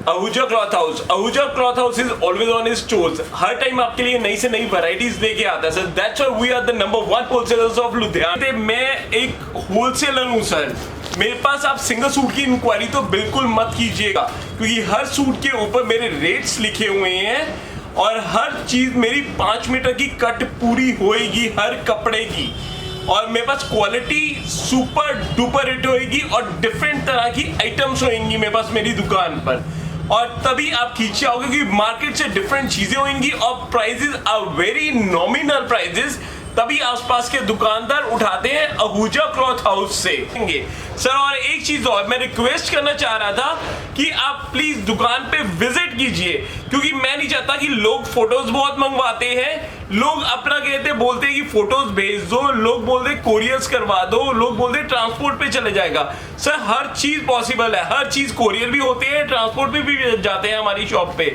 Ahuja cloth house is always on his toes. हर time आपके लिए नई से नई वैरायटीज लेके आता है sir. That's why we are the number 1 wholesalers of Ludhiana. मैं एक होलसेलर हूँ सर। मेरे पास आप सिंगल सूट की इंक्वायरी तो बिल्कुल मत कीजिएगा, क्योंकि हर सूट के ऊपर मेरे रेट्स लिखे हुए हैं और हर चीज मेरी 5 मीटर की कट पूरी होएगी हर कपड़े की, और मेरे पास क्वालिटी सुपर डुपर हिट होएगी और डिफरेंट तरह की आइटम्स होंगी मेरे पास मेरी दुकान पर, और तभी आप खींचे आओगे कि मार्केट से डिफरेंट चीजें होंगी और prices are very nominal prices. तभी आसपास के दुकानदार उठाते हैं आहूजा क्लॉथ हाउस से सर। और एक चीज और मैं रिक्वेस्ट करना चाह रहा था कि आप प्लीज दुकान पे विजिट कीजिए, क्योंकि मैं नहीं चाहता कि लोग फोटोज बहुत मंगवाते हैं। लोग अपना कहते बोलते हैं कि फोटोज भेज दो, लोग बोलते कोरियर्स करवा दो, लोग बोलते ट्रांसपोर्ट पे चले जाएगा। सर हर चीज पॉसिबल है, हर चीज कोरियर भी होते हैं, ट्रांसपोर्ट पे भी जाते हैं हमारी शॉप पे।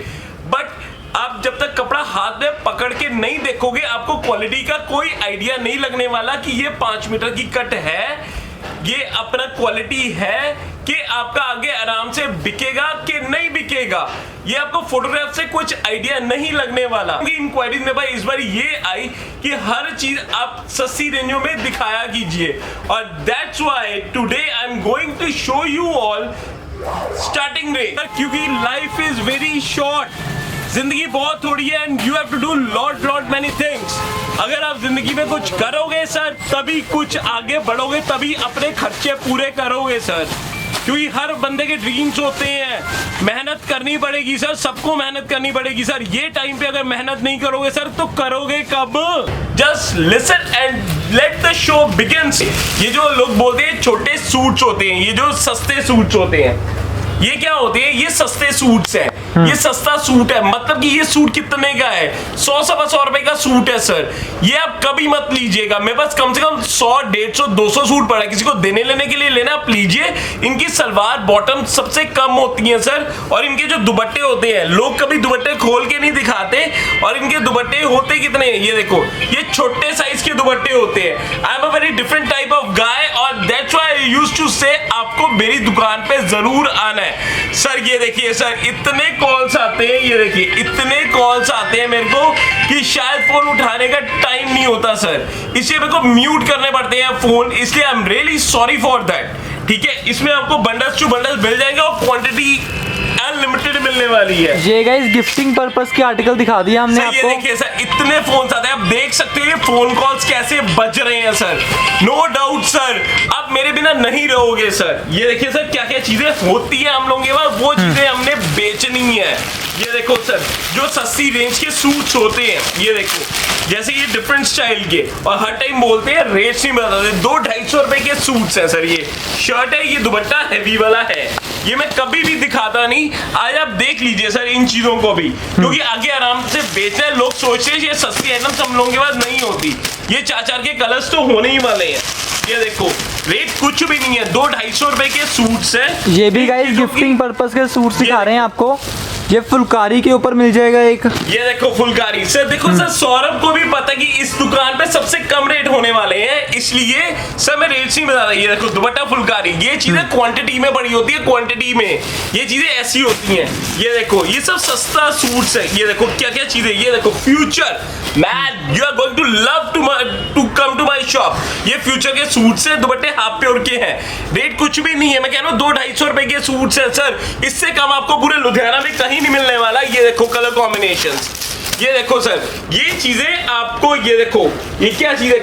बट आप जब तक कपड़ा हाथ में पकड़ के नहीं देखोगे आपको क्वालिटी का कोई आइडिया नहीं लगने वाला कि ये 5 मीटर की कट है, ये अपना क्वालिटी है कि आपका आगे आराम से बिकेगा कि नहीं बिकेगा। ये आपको फोटोग्राफ से कुछ आइडिया नहीं लगने वाला। क्योंकि इंक्वायरीज में भाई इस बार ये आई कि हर चीज आप सस्ती रेंजों में दिखाया कीजिए, और that's why today I am going to show you all starting rate, क्योंकि लाइफ इज वेरी शॉर्ट। जिंदगी बहुत थोड़ी है and you have to do lot many things. अगर आप जिंदगी में कुछ करोगे सर तभी कुछ आगे बढ़ोगे, तभी अपने खर्चे पूरे करोगे सर, क्योंकि हर बंदे के ड्रीम्स होते हैं। मेहनत करनी पड़ेगी सर, सबको मेहनत करनी पड़ेगी सर। ये टाइम पे अगर मेहनत नहीं करोगे सर तो करोगे कब? Just listen and let the show begins. ये जो लोग बोलते हैं छोटे सूट्स होते हैं, ये जो सस्ते सूट्स होते हैं, ये क्या होते हैं? ये सस्ते सूट्स हैं। ये सस्ता सूट है, मतलब कि ये सूट कितने का है? 100-125 रुपए का सूट है सर। ये आप कभी मत लीजिएगा। मेरे पास कम से कम 100, 150, 200 सूट पड़ा है, किसी को देने लेने के लिए लेना आप लीजिए। इनकी सलवार बॉटम सबसे कम होती है सर, और इनके जो दुपट्टे होते हैं, लोग कभी दुपट्टे खोल के नहीं दिखाते, और इनके दुपट्टे होते कितने हैं ये देखो, ये छोटे साइज के दुपट्टे होते हैं। I am a very different type of guy, और that's why I used to say आपको मेरी दुकान पे जरूर आना है सर। ये देखिए सर, इतने कॉल्स आते हैं, ये देखिए इतने कॉल्स आते हैं मेरे को कि शायद फोन उठाने का टाइम नहीं होता सर, इसलिए मेरे को म्यूट करने पड़ते हैं फोन, इसलिए I am really sorry for that. ठीक है, इसमें आपको बंडल्स टू बंडल्स मिल जाएंगे और क्वांटिटी अनलिमिटेड मिलने वाली है। ये गाइस गिफ्टिंग पर्पस के आर्टिकल दिखा दिया हमने आपको। ये देखिए सर, इतने फोन आते हैं, आप देख सकते हैं फोन कॉल्स कैसे बज रहे हैं सर। नो डाउट सर, आप मेरे बिना नहीं रहोगे सर। ये देखिए सर, क्या क्या चीजें होती है हम लोगों के पास, वो चीजें हमने बेचनी है। ये देखो सर, जो सस्ती रेंज के सूट्स होते हैं, ये देखो जैसे ये डिफरेंट स्टाइल के, और हर टाइम बोलते हैं रेट्स नहीं बताते। 200-250 रुपए के सूट्स हैं सर। ये शर्ट है, ये दुपट्टा हैवी वाला है, ये मैं कभी भी दिखाता नहीं। आज आप देख लीजिए सर इन चीजों को भी, क्योंकि आगे आराम से बेचना है। लोग सोचते हैं ये सस्ती आइटम्स हम लोगों के पास नहीं होती। ये 4-4 के कलर्स तो होने ही वाले हैं। ये देखो रेट कुछ भी नहीं है, 200-250 रुपए के सूट्स हैं। ये भी गाइस गिफ्टिंग पर्पस के सूट्स दिखा रहे हैं आपको। ये फुलकारी के ऊपर मिल जाएगा एक। ये देखो फुलकारी सर, देखो सर सौरभ को भी पता कि इस दुकान पे सबसे कम रेट होने वाले हैं, इसलिए सर मैं रेट नहीं बता रहा। ये देखो दुपट्टा फुलकारी, ये चीजें क्वांटिटी में बड़ी होती है, क्वांटिटी में ये चीजें ऐसी होती हैं। ये देखो ये सब सस्ता सूट्स है। ये देखो क्या क्या चीजें, ये देखो future man, you are going to love to come to my shop. ये फ्यूचर के सूट्स है, दुपट्टे हाफ प्योर के हैं। रेट कुछ भी नहीं है, मैं कह रहा हूँ 200-250 रुपए के सूट्स है सर। इससे कम आपको पूरे लुधियाना में कहीं नहीं मिलने वाला। ये देखो कलर कॉम्बिनेशंस, ये देखो सर, ये चीजें आपको, ये देखो ये क्या चीज है,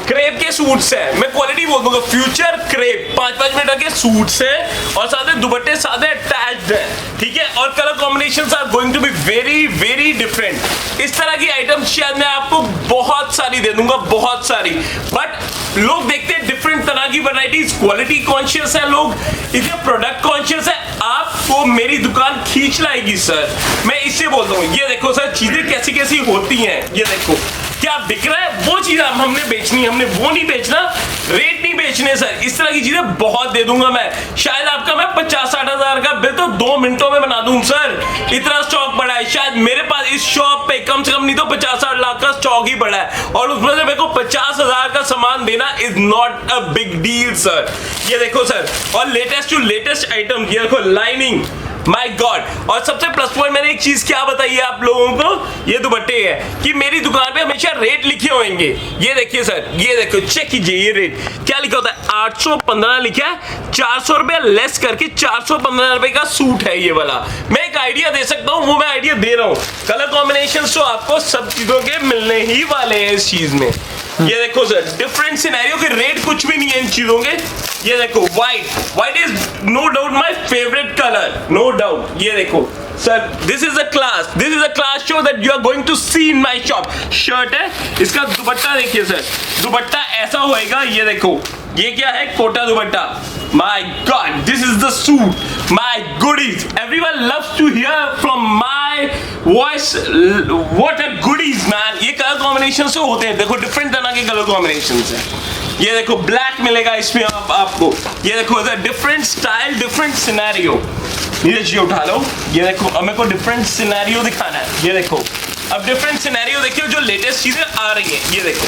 क्रेप के सूट्स है। मैं क्वालिटी बोल दूंगा, फ्यूचर क्रेप 5-5 मीटर के सूट्स हैं, और साथ में दुपट्टे साथ में अटैच्ड है। ठीक है, और colour combinations are going to be very very different. इस तरह की आइटम्स शायद मैं आपको बहुत सारी दे दूंगा, बहुत सारी, बट लोग देखते हैं डिफरेंट तरह की वैरायटीज। क्वालिटी कॉन्शियस है लोग, इधर प्रोडक्ट कॉन्शियस है। आपको मेरी दुकान खींच लाएगी सर, मैं इससे बोलता हूँ। ये देखो सर चीजें कैसी कैसी होती हैं। ये देखो क्या बिक रहा है, वो चीज हमने बेचनी है, हमने वो नहीं बेचना, रेट नहीं बेचने सर। इस तरह की चीजें बहुत दे दूंगा मैं। शायद आपका मैं 50-60 हजार का बिल तो 2 मिनटों में बना दूं सर, इतना स्टॉक बड़ा है। शायद मेरे पास इस शॉप पे कम से कम नहीं तो 50-60 लाख का स्टॉक ही बड़ा है, और उसमें से मेरे को 50 हजार का सामान देना is not a big deal sir. ये देखो सर, और लेटेस्ट टू लेटेस्ट आइटम, ये देखो लाइनिंग, माय गॉड। और सबसे प्लस पॉइंट मैंने एक चीज क्या बताई है आप लोगों को, ये दुपट्टे है कि मेरी दुकान पे हमेशा रेट लिखे होंगे। ये देखिए सर, ये देखो चेक कीजिए, ये रेट क्या लिखा होता है, 815 लिखा है, 400 रुपया लेस करके 415 रुपए का सूट है ये वाला। मैं एक आइडिया दे सकता हूँ, वो मैं आइडिया दे रहा हूँ। कलर कॉम्बिनेशन तो आपको सब चीजों के मिलने ही वाले हैं इस चीज में। ये देखो सर, डिफरेंट सिनेरियो के रेट कुछ भी नहीं है इन चीजों के। ये देखो white is no doubt my favourite colour, no doubt. ये देखो sir, this is a class show that you are going to see in my shop. Shirt है, इसका दुपट्टा देखिए सर, दुपट्टा ऐसा होएगा। ये देखो, ये क्या है, कोटा दुपट्टा। My god, this is the suit, my goodies. Everyone loves to hear from my voice what are goodies man. ये कलर कॉम्बिनेशन से होते हैं, देखो डिफरेंट तरह के कलर कॉम्बिनेशन है। ये देखो ब्लैक मिलेगा इसमें आपको। ये देखो डिफरेंट स्टाइल, डिफरेंट सिनेरियो। ये उठा लो, ये देखो, अब मेरे को डिफरेंट सिनेरियो दिखाना है। ये देखो, अब डिफरेंट सिनेरियो देखिए जो लेटेस्ट चीजें आ रही हैं। ये देखो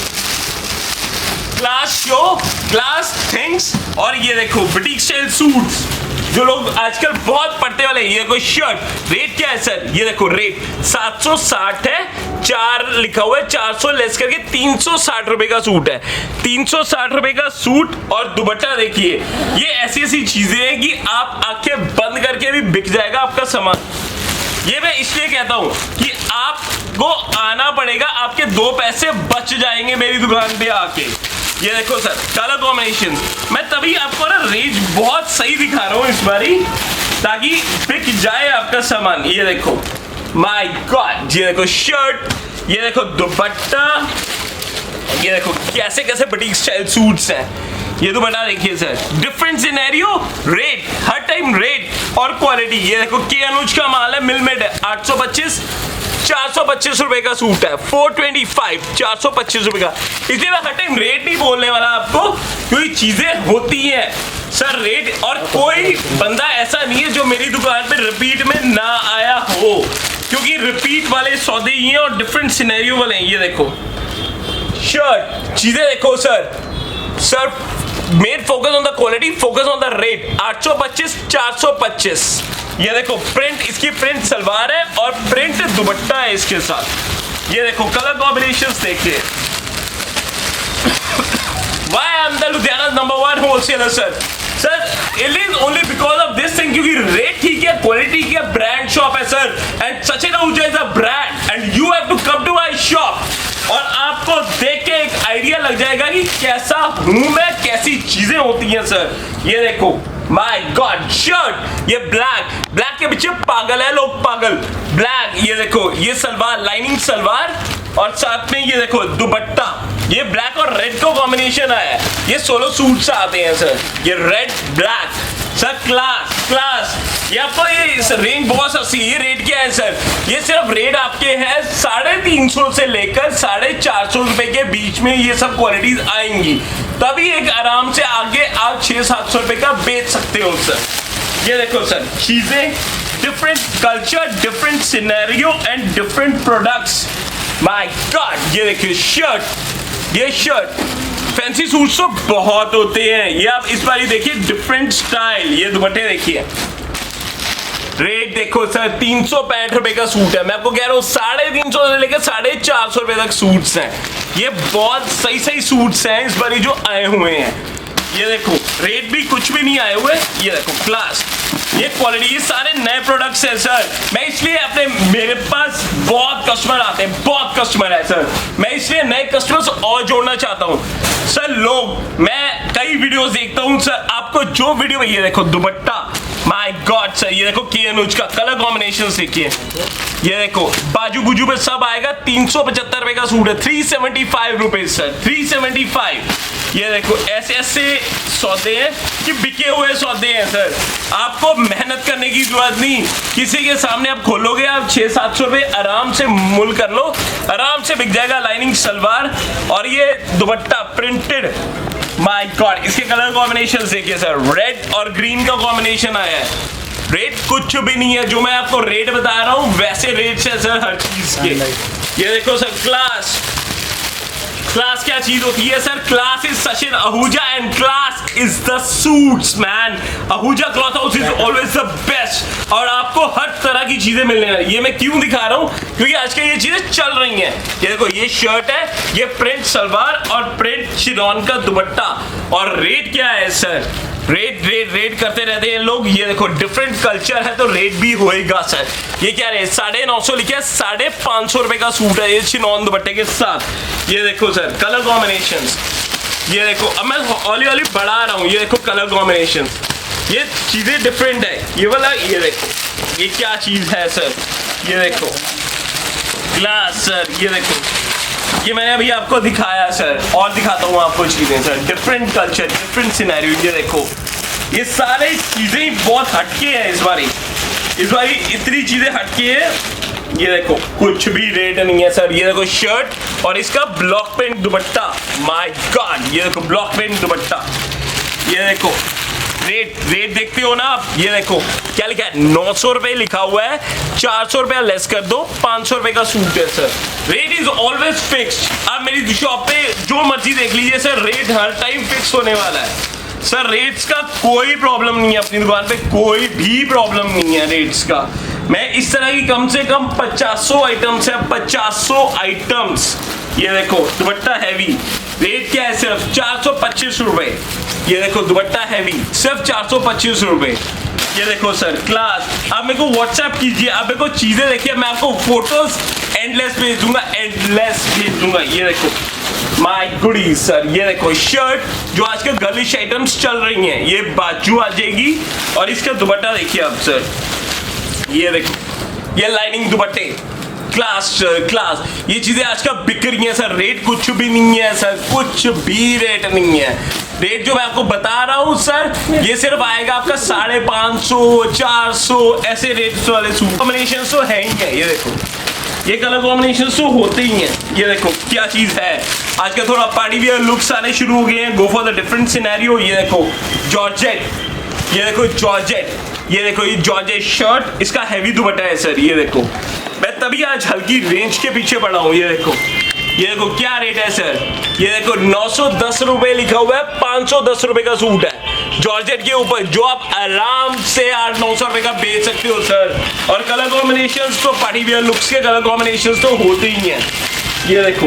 क्लास शो, क्लास थिंग्स, और ये देखो बुटीक स्टाइल सूट्स जो लोग आजकल बहुत पढ़ते वाले। ये कोई शर्ट रेट क्या है सर, ये देखो रेट 760 है, 4 लिखा हुआ है, 400 लेस करके 360 रुपए का सूट है। 360 रुपए का सूट और दुपट्टा देखिए। ये ऐसी ऐसी चीजें हैं कि आप आंखें बंद करके भी बिक जाएगा आपका सामान। ये मैं इसलिए कहता हूं कि आपको आना पड़ेगा, आपके 2 पैसे बच जाएंगे मेरी दुकान पे आके। ये देखो सर, कलर कॉम्बिनेशन मैं तभी आपको ना रेंज बहुत सही दिखा रहा हूँ इस बारी, ताकि बिक जाए आपका सामान। ये देखो माय गॉड, ये देखो शर्ट, ये देखो दुपट्टा, ये देखो कैसे कैसे बुटीक स्टाइल सूट्स हैं। ये दुपट्टा देखिए सर, डिफरेंट सिनेरियो, रेट हर टाइम रेट और क्वालिटी। ये देखो के अनुज का माल है, मिलमेट है, 825, 425 रुपए का सूट है, 425, 425 रुपए का। इसलिए मैं हर टाइम रेट नहीं बोलने वाला आपको, क्योंकि चीजें होती हैं सर रेट। और कोई बंदा ऐसा नहीं है जो मेरी दुकान पे रिपीट में ना आया हो, क्योंकि रिपीट वाले सौदे ही हैं और डिफरेंट सिनेरियो वाले हैं। ये देखो शर्ट, चीजें देखो sir made focus on the quality, focus on the rate. 825, 425। ये देखो प्रिंट, इसकी प्रिंट सलवार है और प्रिंट दुपट्टा है इसके साथ। ये देखो कलर कॉम्बिनेशंस देखिए। Why I am the Ludhiana's #1 wholesaler sir? Sir, it is only because of this thing, क्योंकि रेट ठीक है, क्वालिटी की ब्रांड शॉप है sir, and Sachin Ahuja is a brand and you have to come to my shop. और आपको देख के एक आइडिया लग जाएगा कि कैसा हूं मैं, कैसी चीजें होती हैं सर। ये देखो माय गॉड शर्ट, ये ब्लैक के पीछे पागल है लोग, पागल ब्लैक। ये देखो ये सलवार, लाइनिंग सलवार, और साथ में ये देखो दुपट्टा। ये ब्लैक और रेड का कॉम्बिनेशन आया है। ये सोलो सूट्स आते हैं सर, ये रेड ब्लैक सर। क्लास ये आपको ये रेंज बहुत सस्ती। ये रेट क्या है सर, ये सिर्फ रेट आपके है 350 से लेकर 450 रुपए के बीच में ये सब क्वालिटीज आएंगी, तभी एक आराम से आगे आप 600-700 रुपए का बेच सकते हो सर। ये देखो सर चीजें, different culture, different scenario and different products. My God, ये देखिए शर्ट, ये शर्ट फैंसी सूट्स तो बहुत होते हैं। ये आप इस बार देखिए डिफरेंट स्टाइल। ये दुपट्टे देखिए, रेट देखो सर 365 रुपए का सूट है। मैं आपको कह रहा हूँ 350 से लेकर 450 रुपए तक सूट्स हैं। ये बहुत सही सूट्स हैं इस बार जो आए हुए हैं। ये देखो रेट भी कुछ भी नहीं आए हुए। ये देखो क्लास, ये क्वालिटी, ये सारे नए प्रोडक्ट्स हैं सर। मैं इसलिए अपने, मेरे पास बहुत कस्टमर आते हैं, बहुत कस्टमर है सर, मैं इसलिए नए कस्टमर्स और जोड़ना चाहता हूँ सर। लोग, मैं कई वीडियोस देखता हूँ सर, आपको जो वीडियो, ये देखो दुपट्टा, माय गॉड सर, ये देखो के अनुज का कलर कॉम्बिनेशन देखिए। ये देखो बाजू बुजू पे सब आएगा। 375 रुपए का सूट है, 375 रुपए सर, 375। ये देखो ऐसे ऐसे सौदे हैं कि बिके हुए सौदे हैं सर। आपको मेहनत करने की जरूरत नहीं, किसी के सामने आप खोलोगे, आप 600-700 रुपए आराम से मूल कर लो, आराम से बिक जाएगा। लाइनिंग सलवार और ये दुपट्टा प्रिंटेड। माय गॉड, इसके कलर कॉम्बिनेशन देखिए सर, रेड और ग्रीन का कॉम्बिनेशन आया है। रेट कुछ भी नहीं है, जो मैं आपको रेट बता रहा हूँ वैसे रेट है सर हर चीज के। ये देखो सर क्लास क्या चीज होती है sir? Class is Sachin Ahuja and class is the suits man. Ahuja cloth house is always the best और आपको हर तरह की चीजें मिलने वाली। ये मैं क्यों दिखा रहा हूँ? क्योंकि आजकल ये चीजें चल रही हैं। ये देखो, ये शर्ट है, ये प्रिंट सलवार और प्रिंट चिनॉन का दुपट्टा। और रेट क्या है सर? रेट करते रहते हैं लोग। ये देखो, डिफरेंट कल्चर है तो रेट भी होएगा सर। ये क्या रेट? 950 लिखे है, 550 रुपए का सूट है ये चिनॉन दुपट्टे के साथ। ये देखो सर, कलर कॉम्बिनेशन। ये देखो, अब मैं हौली हौली बढ़ा रहा हूँ। ये देखो कलर कॉम्बिनेशन, ये चीजें डिफरेंट है। ये वाला, ये देखो, ये क्या चीज है सर? ये देखो ग्लास सर, ये देखो, ये मैंने अभी आपको दिखाया सर, और दिखाता हूँ आपको चीजें sir. Different culture, different scenario. ये देखो, ये सारे चीजें ही बहुत हटके हैं इस बारी इतनी चीजें हटके हैं। ये देखो, कुछ भी रेट नहीं है सर। ये देखो शर्ट और इसका block print dupatta, my God. ये देखो ब्लॉक प्रिंट दुपट्टा। ये देखो रेट देखते हो ना आप? ये देखो क्या लिखा है, 900 रुपए लिखा हुआ है, 400 रुपया लेस कर दो, 500 रुपए का सूट है sir. Rate is always fixed. आप मेरी शॉप पे जो मर्जी देख लीजिए सर, रेट हर टाइम फिक्स होने वाला है सर। रेट्स का कोई प्रॉब्लम नहीं है अपनी दुकान पे, कोई भी प्रॉब्लम नहीं है रेट्स का। मैं इस तरह की कम से कम 500 आइटम्स है, 500 आइटम्स। ये देखो दुपट्टा हैवी, रेट क्या है? सिर्फ 425 रुपए। ये देखो दुपट्टा हैवी, सिर्फ 425 रुपए। ये देखो सर क्लास। आप मेरे को व्हाट्सएप कीजिए, आप मेरे को चीजें देखिए, मैं आपको फोटोज एंडलेस भेज दूंगा, ये देखो माय गुडीज सर। ये देखो शर्ट जो आजकल गर्लिश आइटम्स चल रही हैं, ये बाजू आ जाएगी और इसका दुपट्टा देखिए आप सर। ये देखो, ये लाइनिंग दुपट्टे, क्लास ये चीजें आजकल बिक रही हैं सर। रेट कुछ भी नहीं है सर, कुछ भी रेट नहीं है। रेट जो मैं आपको बता रहा हूँ सर, ये सिर्फ आएगा आपका 550, 400 ऐसे रेट्स वाले सूट। कॉम्बिनेशन तो है ही है। ये देखो, ये कलर कॉम्बिनेशन तो होते ही हैं। ये देखो क्या चीज है, आजकल थोड़ा पार्टी वियर लुक्स आने शुरू हो गए हैं। Go for the different scenario. ये देखो जॉर्जेट, ये देखो जॉर्जेट, ये देखो ये जॉर्जेट शर्ट, इसका हैवी दुपट्टा है सर। ये देखो, मैं तभी आज हल्की रेंज के पीछे पड़ा हूँ। ये देखो क्या रेट है सर? ये देखो 910 रुपए लिखा हुआ है, 510 रुपए का सूट है जॉर्जेट के ऊपर, जो आप आराम से 800-900 रुपए का बेच सकते हो सर। और कलर कॉम्बिनेशंस तो पार्टी वियर लुक्स के कलर कॉम्बिनेशंस तो होते ही हैं। ये देखो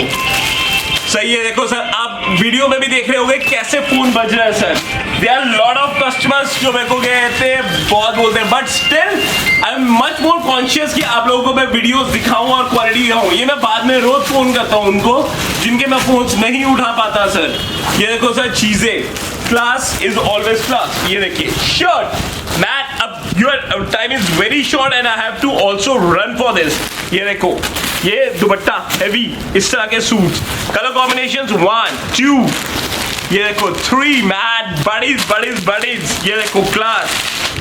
सही है। देखो सर, आप वीडियो में भी देख रहे होंगे कैसे फोन बज रहा है sir. They are lot of customers जो मेरे को कहते हैं, बहुत बोलते हैं, but still I am much more conscious कि आप लोगों को मैं वीडियोस दिखाऊं और क्वालिटी दिखाऊं। ये मैं बाद में रोज फोन करता हूं उनको जिनके मैं फोन नहीं उठा पाता सर। ये देखो सर चीजें, क्लास इज ऑलवेज क्लास। ये देखिए शर्ट मैट, अब your time is very short and I have to also run for this. ये देखो, ये दुपट्टा हैवी, इस तरह के सूट, कलर कॉम्बिनेशंस 1 2, ये देखो 3 मैट, बडीज। ये देखो क्लास,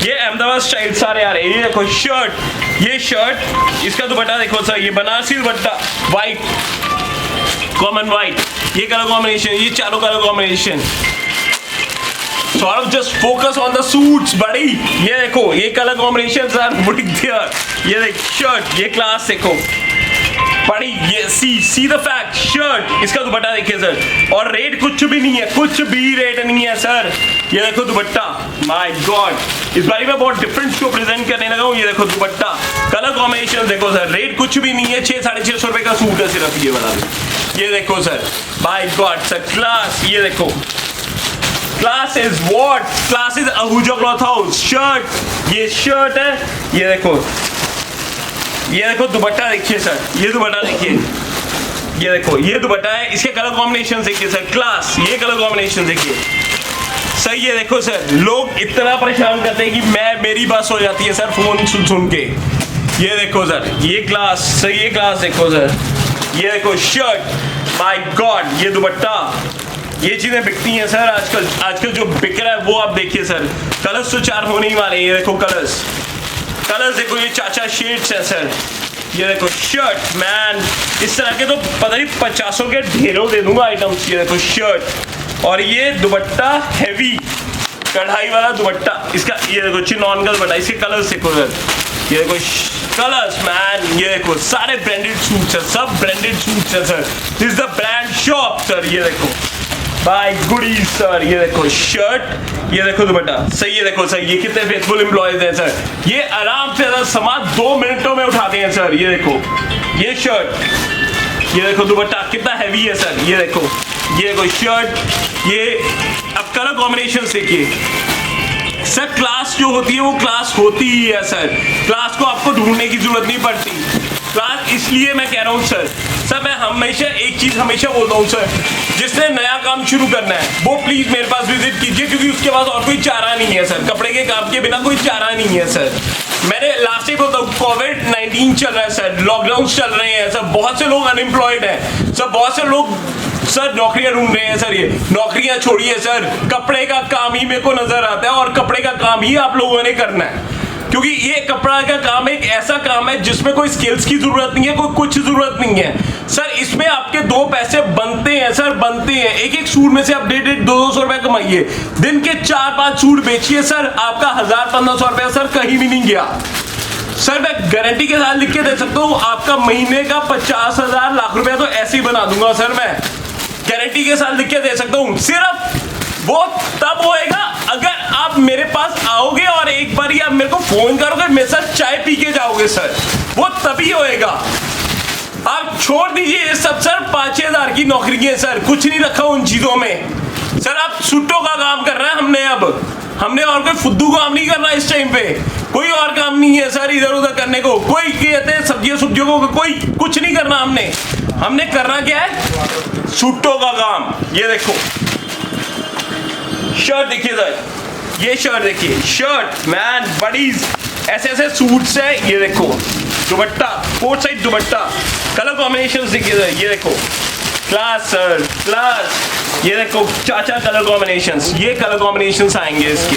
ये अहमदाबाद स्टाइल सारे आ रहे हैं। ये देखो शर्ट, ये शर्ट, इसका दुपट्टा देखो सर, ये बनारसी दुपट्टा, व्हाइट, कॉमन व्हाइट, ये कलर कॉम्बिनेशन, ये चारों colour combination. just focus on the suits buddy। ये देखो, ये कलर कॉम्बिनेशंस आर there। ये देख शर्ट, ये क्लास देखो बड़ी, ये सी द फैक्ट शर्ट, इसका दुपट्टा देखिए सर। और रेट कुछ भी नहीं है, कुछ भी रेट नहीं है सर। ये देखो दुपट्टा, माय गॉड, इस बारी मैं बहुत डिफरेंट शो प्रेजेंट करने लगा हूँ। ये देखो दुपट्टा, कलर कॉम्बिनेशन देखो सर, रेट कुछ भी नहीं है, 600-650 रुपए का सूट है सिर्फ ये वाला। ये देखो sir, my God sir class. ये देखो class is what? Class is Ahuja cloth house. Shirt, ये शर्ट है, ये देखो दुपट्टा देखिए सर, ये दुपट्टा देखिए, ये देखो ये दुपट्टा है, इसके कलर कॉम्बिनेशन देखिए सर। क्लास, ये कलर कॉम्बिनेशन देखिए सही है। देखो सर, लोग इतना परेशान करते हैं कि मेरी बस हो जाती है सर फोन सुन के। ये देखो सर, ये क्लास सही है, क्लास देखो सर। ये देखो शर्ट, माय गॉड, ये दुपट्टा, ये चीजें बिकती हैं सर आजकल जो बिक रहा है वो आप देखिए सर। कलर्स तो 4 होने ही वाले हैं। ये देखो कलर्स देखो, ये 4 शेड्स है सर। ये देखो शर्ट मैन, इस तरह के तो पता नहीं 50 के ढेरों दे दूंगा आइटम्स। ये देखो शर्ट, और ये दुपट्टा हैवी कढ़ाई वाला दुपट्टा, इसका ये देखो चिनॉन का दुपट्टा, इसके कलर्स देखो सर। ये देखो कलर्स मैन, ये देखो सारे ब्रांडेड सूट्स हैं, सब ब्रांडेड सूट्स हैं sir. This is the brand shop sir. ये देखो बाय गुडीज सर। ये देखो शर्ट, ये देखो दुपट्टा सही है। देखो सर ये कितने फेथफुल एम्प्लॉयज हैं सर। ये आराम से सामान 2 मिनटों में उठाते हैं सर। ये देखो ये शर्ट, ये देखो दुपट्टा कितना हैवी है सर। ये देखो शर्ट, ये अब कलर कॉम्बिनेशन देखिए सर। क्लास जो होती है वो क्लास होती ही है सर। क्लास को आपको ढूंढने की जरूरत नहीं पड़ती। क्लास इसलिए मैं कह रहा हूँ सर मैं हमेशा एक चीज हमेशा बोलता हूँ सर, जिसने नया काम शुरू करना है वो प्लीज मेरे पास विजिट कीजिए, क्योंकि उसके पास और कोई चारा नहीं है सर। कपड़े के काम के बिना कोई चारा नहीं है सर। मैंने लास्ट ही बोलता हूँ, कोविड-19 चल रहा है सर, लॉकडाउन चल रहे हैं सर, बहुत से लोग अनएम्प्लॉयड हैं सर, बहुत से लोग सर नौकरियां ढूंढ रहे हैं सर। ये नौकरियां छोड़िए सर, कपड़े का काम ही मेरे को नजर आता है और कपड़े का काम ही आप लोगों ने करना है, क्योंकि ये कपड़ा का काम एक ऐसा काम है जिसमें कोई स्किल्स की जरूरत नहीं है, कोई कुछ जरूरत नहीं है सर। इसमें आपके 2 पैसे बनते हैं सर, बनते हैं। एक सूट में से आप 150-200 रुपए कमाइए, दिन के 4-5 सूट बेचिए सर, आपका 1000-1500 रुपया सर कहीं भी नहीं गया सर। मैं गारंटी के साथ लिख के दे सकता हूँ, आपका महीने का 50,000 लाख रुपया तो ऐसे ही बना दूंगा सर। मैं गारंटी के साथ लिख के दे सकता हूँ। सिर्फ वो तब होएगा अगर आप मेरे पास आओगे और एक बार आप मेरे को फोन करोगे, मेरे साथ चाय पी के जाओगे सर, वो तभी होएगा। आप छोड़ दीजिए ये सब सर, 5,000 की नौकरी है सर, कुछ नहीं रखा उन चीजों में सर। आप सूटों का काम कर रहे हैं हमने और कोई फुद्दू काम नहीं करना इस टाइम पे। कोई और काम नहीं है सर इधर उधर करने को। कोई कहते हैं सब्जियों को कोई कुछ नहीं करना। हमने करना क्या है, सूटों का काम। ये देखो शर्ट देखिए सर, ये शर्ट देखिए, शर्ट मैन बडीज, ऐसे सूट्स है। ये देखो दुपट्टा, 4 साइड दुपट्टा, कलर कॉम्बिनेशन देखिए सर। ये देखो क्लास सर, क्लास। ये देखो 4 कलर कॉम्बिनेशंस, ये कलर कॉम्बिनेशंस आएंगे इसके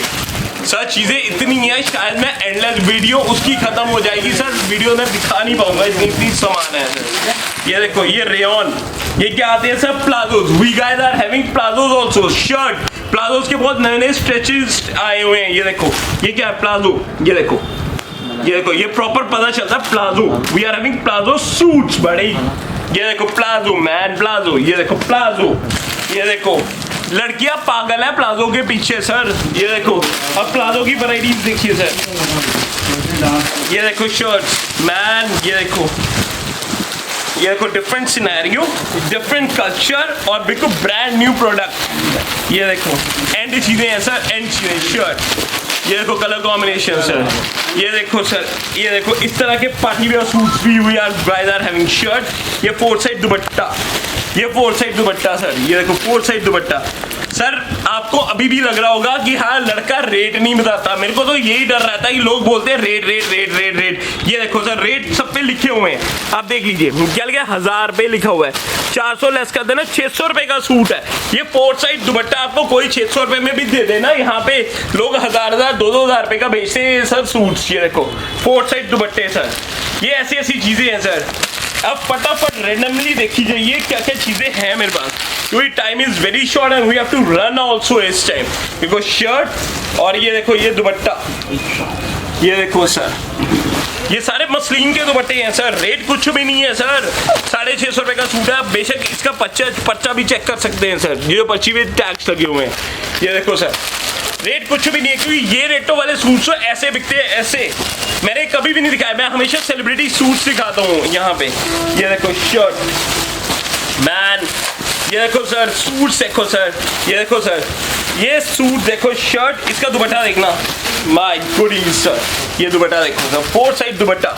सर। चीजें इतनी है, शायद मैं एंडलेस वीडियो उसकी खत्म हो जाएगी सर, वीडियो में दिखा नहीं पाऊंगा, इतनी सामान है सर। ये देखो ये रेयन, ये क्या आते हैं sir, palazzos. We guys are having palazzos also. Shirt palazzos के बहुत नए स्ट्रेचेस आए हुए हैं। ये देखो ये क्या है, प्लाजो। ये देखो ये प्रॉपर पता चलता है palazzo. We are having palazzo suits बड़े। ये देखो प्लाजो मैन, प्लाजो। ये देखो प्लाजो। ये देखो लड़कियां पागल है प्लाजो के पीछे सर। ये देखो अब प्लाजो की वैरायटीज देखिए सर। ये देखो शर्ट मैन, ये देखो डिफरेंट सिनेरियो, डिफरेंट कल्चर और बिल्कुल ब्रांड न्यू प्रोडक्ट। ये देखो एंड चीजें हैं सर, एंड चीजें शर्ट। ये देखो कलर कॉम्बिनेशन सर। ये देखो सर, ये देखो इस तरह के पार्टी वेयर सूट्स भी we are guys are having shirt. ये 4 साइड दुपट्टा, ये 4 साइड दुपट्टा सर। ये देखो 4 साइड दुपट्टा सर। आपको अभी भी लग रहा होगा कि हाँ लड़का रेट नहीं बताता। मेरे को तो यही डर रहता है कि लोग बोलते हैं rate rate rate rate rate. ये देखो सर रेट सब पे लिखे हुए हैं, आप देख लीजिए। क्या लिखा है, 1000 रुपये लिखा हुआ है, 400 लेस कर देना, 600 रुपये का सूट है। ये 4 साइड दुपट्टा आपको कोई 600 रुपये में भी दे देना। यहाँ पे लोग 1000 2,000 रुपये का बेचते हैं सर सूट्स। ये देखो 4 साइड दुपट्टे सर। ये ऐसी चीजें हैं सर। अब फटाफट रेंडमली देखी जाइए क्या क्या चीजें हैं मेरे पास, क्योंकि time is very short and we have to run also इस टाइम। देखो शर्ट और ये देखो ये दुपट्टा। ये देखो सर, ये सारे मसलिन के दुपट्टे हैं सर। रेट कुछ भी नहीं है सर, 650 रुपये का सूट है। आप बेशक इसका पर्चा भी चेक कर सकते हैं सर, ये पर्ची में टैक्स लगे हुए हैं। ये देखो सर रेट कुछ भी नहीं है, क्योंकि ये रेटों वाले सूट्स ऐसे बिकते हैं, ऐसे मैंने कभी भी नहीं दिखाया। मैं हमेशा सेलिब्रिटी सूट्स दिखाता हूँ यहाँ पे। ये देखो शर्ट मैन, ये देखो सर सूट्स देखो सर। ये देखो सर ये सूट देखो, शर्ट, इसका दुपट्टा देखना, माय गुडीज सर। ये दुपट्टा देखो सर, 4 साइड दुपट्टा।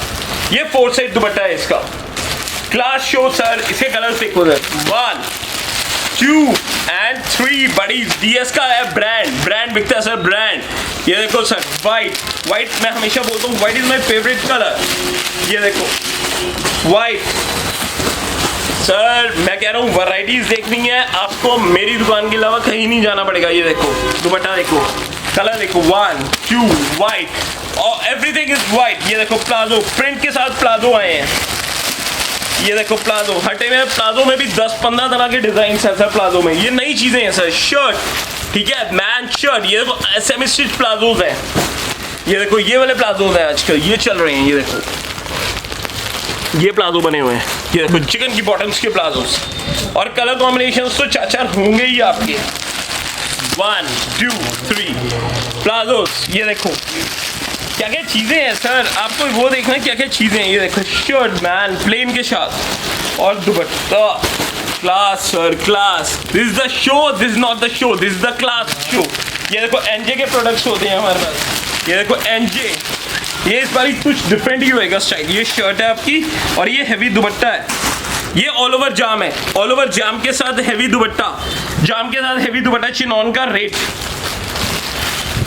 ये 4 साइड दुपट्टा है इसका। क्लास शो सर, इसके कलर्स देखो सर, 1 2 and 3 बडीज। DS का है ब्रांड बिकता है सर, ब्रांड। ये देखो सर व्हाइट मैं हमेशा बोलता हूँ white is my favourite colour. ये देखो व्हाइट सर, मैं कह रहा हूँ वैरायटीज देखनी है आपको, मेरी दुकान के अलावा कहीं नहीं जाना पड़ेगा। ये देखो दुपट्टा देखो, कलर देखो, 1 2 व्हाइट और एवरीथिंग इज व्हाइट। ये देखो प्लाजो, प्रिंट के साथ प्लाजो आए हैं। ये देखो प्लाजो, हटे में प्लाजो में भी 10-15 तरह के डिजाइन है सर प्लाजो में। ये नई चीजें हैं सर। शर्ट, ठीक है मैन शर्ट। ये देखो सेमी स्टिच प्लाजोज हैं। ये देखो ये वाले प्लाजोज हैं आजकल, ये चल रहे हैं। ये देखो ये प्लाजो बने हुए हैं, ये देखो चिकन की बॉटम्स के प्लाजोस, और कलर कॉम्बिनेशंस तो चार होंगे ही आपके। 1 2 3 प्लाजोस, ये देखो क्या क्या चीज़ें हैं सर, आपको वो देखना है क्या क्या चीज़ें हैं। ये देखो शर्ट मैन प्लेन के साथ और दुपट्टा, class sir class. This is the show, this is not the show, this is the class show. ये देखो एनजे के प्रोडक्ट्स होते हैं हमारे पास, ये देखो एनजे, ये इस बार कुछ डिफरेंट ही होएगा स्टाइल। ये शर्ट है आपकी और ये हैवी दुपट्टा है, ये ऑल ओवर जाम है, ऑल ओवर जाम के साथ हैवी दुपट्टा, जाम के साथ हैवी दुपट्टा। चिनॉन का rate,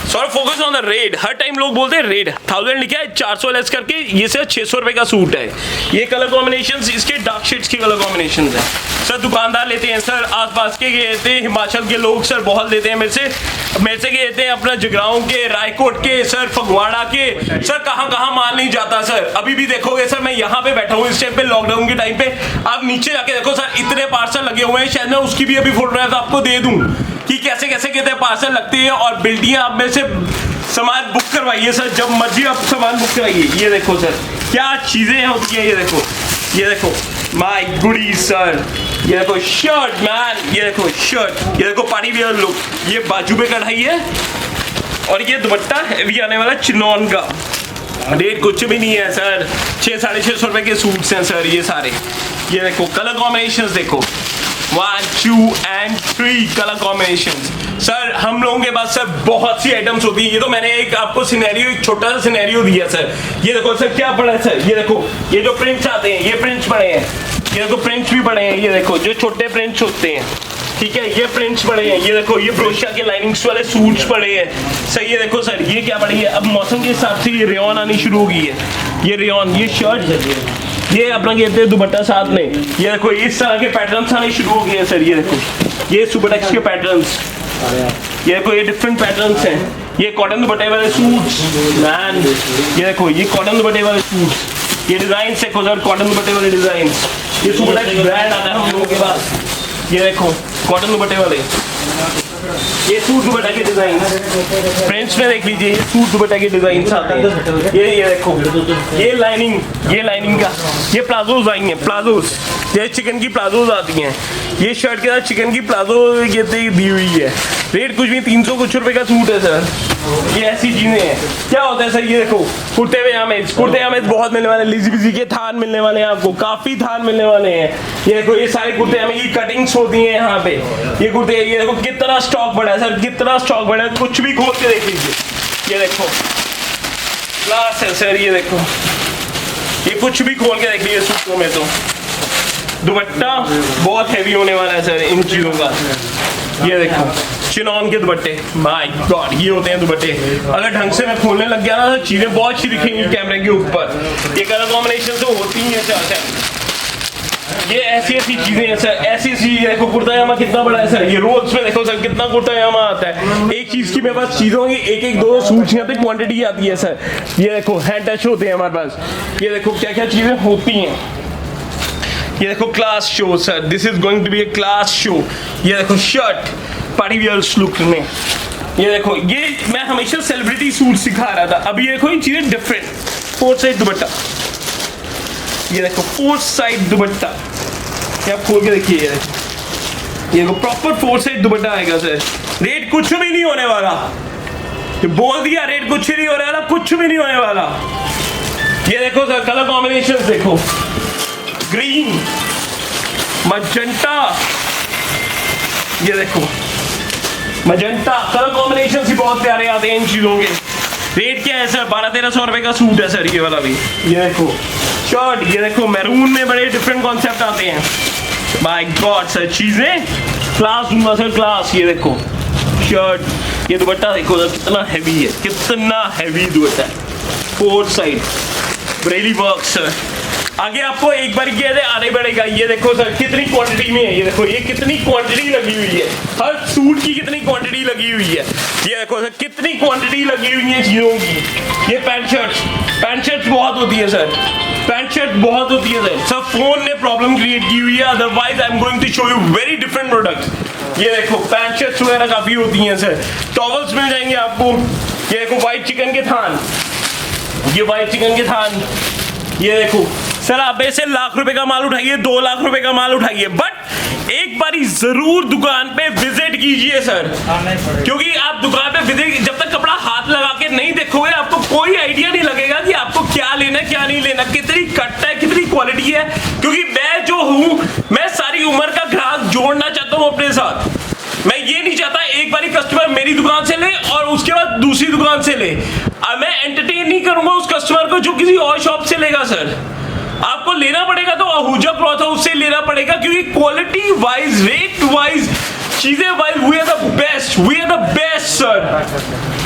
sir focus on the rate, her time लोग बोलते हैं रेट 1000 लिखा है, 400 लेस करके ये सिर्फ 600 रुपए का सूट है। ये कलर कॉम्बिनेशंस, इसके डार्क शेड्स के कलर कॉम्बिनेशंस हैं सर। दुकानदार लेते हैं सर, आसपास के लेते हैं, हिमाचल के लोग सर बहुत लेते हैं मेरे से के लेते हैं, अपना जगराओं के, रायकोट के सर, फगवाड़ा के सर, कहाँ माल नहीं जाता सर। अभी भी देखोगे सर, मैं यहाँ पे बैठा हूँ इस टाइम पे, लॉकडाउन के टाइम पे, आप नीचे जाके देखो सर, इतने पार्सल लगे हुए हैं, शायद मैं उसकी भी अभी फोटोग्राफ आपको दे दूँ कि कैसे कैसे कितने पार्सल लगते हैं। और बिल्डियाँ आप मेरे से सामान बुक करवाइए सर, जब मर्जी आप सामान बुक कराइए। ये देखो सर क्या चीज़ें होती है, ये देखो माय गुडी सर, ये देखो शर्ट मैन, ये देखो शर्ट, ये देखो पार्टी वियर लुक, ये बाजू पे कढ़ाई है और ये दुपट्टा हैवी आने वाला चिनॉन का। रेट कुछ भी नहीं है सर, 600-650 रुपए के सूट्स हैं सर ये सारे। ये देखो कलर कॉम्बिनेशंस देखो, 1 2 and 3 कलर कॉम्बिनेशंस सर। हम लोगों के पास सर बहुत सी आइटम्स होती है। ये तो मैंने एक आपको सिनेरियो, एक छोटा सा सिनेरियो दिया सर। ये देखो सर क्या पड़ा है सर, ये देखो ये जो प्रिंट्स आते हैं, ये प्रिंट्स पड़े हैं, ये देखो प्रिंट्स भी पड़े हैं, ये देखो जो छोटे प्रिंट्स होते हैं, ठीक है, ये प्रिंट्स पड़े हैं। ये देखो ये ब्रोशिया के लाइनिंग्स वाले सूट्स पड़े हैं सर। ये देखो सर ये क्या पड़ी है, अब मौसम के हिसाब से ये रेयॉन आनी शुरू हो गई है, ये रेयॉन, ये शर्ट है, ये अपना कहते हैं दुपट्टा साथ में। ये देखो इस तरह के पैटर्न्स आने शुरू हो गए हैं सर। ये देखो ये सुपरटेक्स के पैटर्न्स, ये देखो ये डिफरेंट पैटर्न्स हैं। ये कॉटन दुपट्टे वाले सूट्स मैन, ये देखो ये कॉटन दुपट्टे वाले सूट्स, ये डिजाइन देखो सर, कॉटन दुपट्टे वाले डिजाइन। ये सुपरटेक्स ब्रांड आता है हम लोगों के पास, ये देखो कॉटन दुपट्टे वाले, ये सूट दुपट्टा के डिजाइन फ्रेंड्स में देख लीजिए, ये सूट दुपट्टा के डिजाइन आते हैं। ये देखो ये लाइनिंग का ये प्लाजोज आई हैं, प्लाजोज, ये चिकन की प्लाजोज आती हैं। ये शर्ट के साथ चिकन की प्लाजो कहते दी हुई है। रेट कुछ भी 300 कुछ रुपए का सूट है सर। ये ऐसी चीजें हैं। क्या होता है सर, ये देखो कुर्ते पजामे बहुत मिलने वाले, लिजी बिजी के थान मिलने वाले हैं आपको, काफी थान मिलने वाले हैं। ये देखो ये सारे कुर्ते पजामे की कटिंग्स होती हैं यहाँ पे, ये कुर्ते, ये देखो कितना स्टॉक बड़ा है सर, कितना स्टॉक बड़ा है, कुछ भी खोल के देख लीजिए। ये देखो क्लास है सर, ये देखो ये कुछ भी खोल के देख लीजिए सूटों में। तो दुपट्टा बहुत हैवी होने वाला है सर इन चीजों का। ये देखो चिनॉन के दुपट्टे, माय गॉड ये होते हैं दुपट्टे। अगर ढंग से मैं खोलने लग गया ना तो चीजें बहुत अच्छी दिखेंगी कैमरे के ऊपर। ये कलर कॉम्बिनेशन तो होती ही है सर। ये ऐसी चीजें हैं सर, ऐसी देखो कुर्ता पजामा कितना बड़ा है सर। ये रोल्स में देखो सर कितना कुर्ता पजामा आता है। एक चीज की मेरे पास चीजों की एक दो सूट्स यहाँ पे क्वांटिटी आती है सर। ये देखो हैंड टच होते हैं हमारे पास। ये देखो क्या क्या चीजें होती हैं। ये देखो class show sir, this is going to be a class show. ये देखो शर्ट पार्टी वियर लुक में। ये देखो ये मैं हमेशा सेलिब्रिटी सूट सिखा रहा था, अभी ये देखो ये चीजें डिफरेंट। 4 साइड दुपट्टा, ये देखो 4 साइड दुपट्टा, ये आप खोल के देखिए। ये देखो प्रॉपर 4 साइड दुपट्टा आएगा सर। रेट कुछ भी नहीं होने वाला, ये बोल दिया, रेट कुछ नहीं होने वाला, कुछ भी नहीं होने वाला। ये देखो सर कलर कॉम्बिनेशन देखो, ग्रीन, मजेंटा, ये देखो मजेंटा, कलर कॉम्बिनेशन ही बहुत प्यारे आते हैं इन चीजों के। रेट क्या है सर, 1200-1300 रुपए का सूट है सर ये वाला भी। ये देखो शर्ट, ये देखो मैरून में बड़े डिफरेंट कॉन्सेप्ट आते हैं। माय गॉड सर चीजें क्लास दूंगा सर, क्लास। ये देखो शर्ट, ये दुपट्टा देखो सर कितना हैवी है, कितना हैवी दुपट्टा है, 4 साइड बरेली वर्क सर। आगे आपको एक बार ये आने पड़ेगा। ये देखो सर कितनी क्वांटिटी में है, ये देखो ये कितनी क्वांटिटी लगी हुई है, हर सूट की कितनी क्वांटिटी लगी हुई है। ये देखो सर कितनी क्वांटिटी लगी हुई है चीजों की। ये पैंट शर्ट्स बहुत होती है सर, पैंट शर्ट बहुत होती है सर। फोन ने प्रॉब्लम क्रिएट की हुई है, otherwise I am going to show you very different products. ये देखो पैंट शर्ट्स वगैरह काफी होती हैं सर। टॉवल्स मिल जाएंगे आपको। ये देखो व्हाइट चिकन के थान, ये व्हाइट चिकन के थान, ये देखो सर आप ऐसे लाख रुपए का माल उठाइए, 2 लाख रुपए का माल उठाइए, बट एक बारी जरूर दुकान पे विजिट कीजिए सर, क्योंकि आप दुकान पे विजिट, जब तक कपड़ा हाथ लगा के नहीं देखोगे आपको कोई आइडिया नहीं लगेगा कि आपको क्या लेना है क्या नहीं लेना, कितनी कट है कितनी क्वालिटी है। क्योंकि मैं जो हूँ, मैं सारी उम्र का ग्राहक जोड़ना चाहता हूँ अपने साथ। मैं ये नहीं चाहता एक बारी कस्टमर मेरी दुकान से ले और उसके बाद दूसरी दुकान से ले। अब मैं एंटरटेन नहीं करूंगा उस कस्टमर को जो किसी और शॉप से लेगा सर। आपको लेना पड़ेगा तो आहूजा क्लॉथ हाउस से लेना पड़ेगा, क्योंकि क्वालिटी वाइज, रेट वाइज, चीजें wise we are the best, we are the best sir.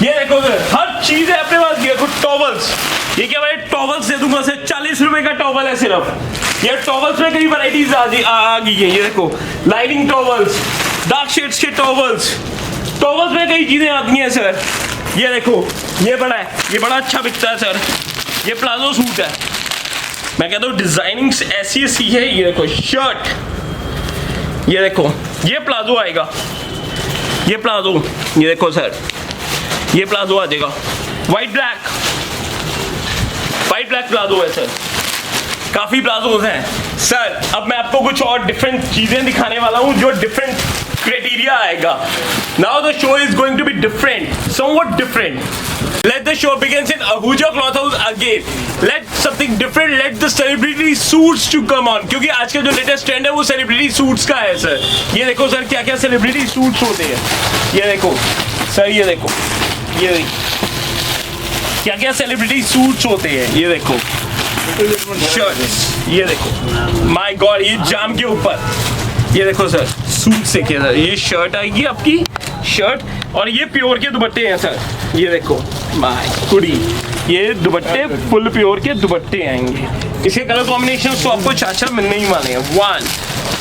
ये देखो सर, हर चीज है अपने पास। ये देखो टॉवल्स, ये क्या भाई टॉवल्स दे दूंगा सर, 40 रुपए का टॉवल है सिर्फ। ये टॉवल्स में कई वैरायटीज आ गई है। ये देखो लाइनिंग टॉवल्स, डार्क शेड्स के टॉवल्स, टॉवल्स में कई चीजें आती हैं सर। ये देखो ये बड़ा है, ये बड़ा अच्छा बिकता है सर। ये प्लाजो सूट है, मैं कहता हूँ डिजाइनिंग ऐसी ऐसी है। ये देखो शर्ट, ये देखो ये प्लाजो आएगा, ये प्लाजो, ये देखो सर ये प्लाजो आ जाएगा, वाइट ब्लैक प्लाजो है सर। काफी प्लाजोज हैं सर। अब मैं आपको कुछ और डिफरेंट चीजें दिखाने वाला हूँ जो डिफरेंट क्राइटेरिया आएगा। Now the show is going to be different, somewhat different. Let the show begins in Ahuja Cloth House again. Let something different. Let the celebrity suits to come on. क्योंकि आज का जो latest trend है वो celebrity suits का है sir. ये देखो सर क्या क्या सेलिब्रिटी सूट्स होते हैं। ये देखो सर, ये देखो ये क्या क्या सेलिब्रिटी सूट्स होते हैं। ये देखो शर्ट्स, ये देखो माय गॉड, ये जाम के ऊपर। ये देखो सर सूट से क्या सर, ये शर्ट आएगी आपकी शर्ट, और ये प्योर के दुपट्टे हैं सर। ये देखो माय कुड़ी, ये दुपट्टे फुल प्योर के दुपट्टे आएंगे। इसके कलर कॉम्बिनेशन तो आपको 4 मिलने ही वाले हैं, 1